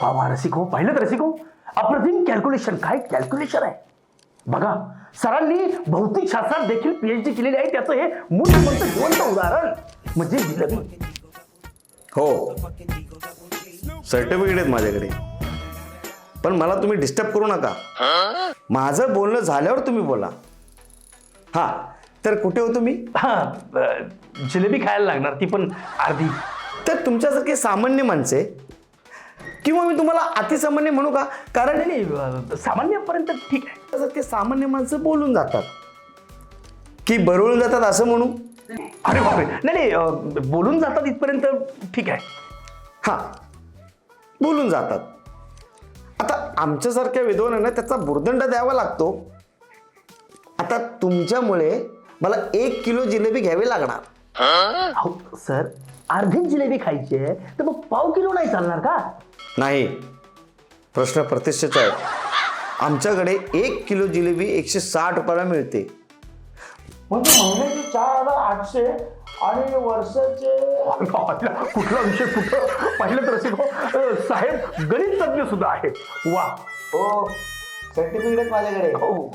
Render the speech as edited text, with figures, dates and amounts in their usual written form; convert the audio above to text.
वा वा रसिक हो, पाहिलं तर रसिक हो, अप्रतिम कॅल्क्युलेशन. काय कॅल्क्युलेशन आहे बघा. सरांनी भौतिक शास्त्रात देखील पीएचडी केलेली आहे. त्याचं हे मूर्तिमंत जिवंत उदाहरण म्हणजे जिलेबी. हो, सर्टिफिकेट आहेत माझ्याकडे, पण मला तुम्ही डिस्टर्ब करू नका. माझं बोलणं झाल्यावर तुम्ही बोला. हा, तर कुठे हो तुम्ही? हा, जिलेबी खायला लागणार, ती पण अर्धी. तर तुमच्यासारखे सामान्य माणसे, किंवा मी तुम्हाला अतिसामान्य म्हणू का? कारण नाही, सामान्यपर्यंत ठीक आहे. तुमच्यासारखे सामान्य माणसं बोलून जातात की बरळून जातात असं म्हणू? अरे बापरे, नाही नाही, बोलून जातात इथपर्यंत ठीक आहे. हा, बोलून जातात. आता आमच्यासारख्या विद्वानांना त्याचा भुर्दंड द्यावा लागतो. आता तुमच्यामुळे मला 1 किलो जिलेबी घ्यावी लागणार. अहो सर, अर्धी जिलेबी खायची आहे तर मग पाव किलो नाही चालणार का? नाही, प्रश्न प्रतिष्ठेचा आहे. आमच्याकडे 1 किलो जिलेबी 160 रुपयाला मिळते. म्हणजे महिन्याचे 4800 आणि वर्षाचे कुठला विषय कुठं पाहिलं तर रसिक हो, साहेब गणित तज्ञ सुद्धा आहेत. वा. हो, सर्टिफिकेट माझ्याकडे. हो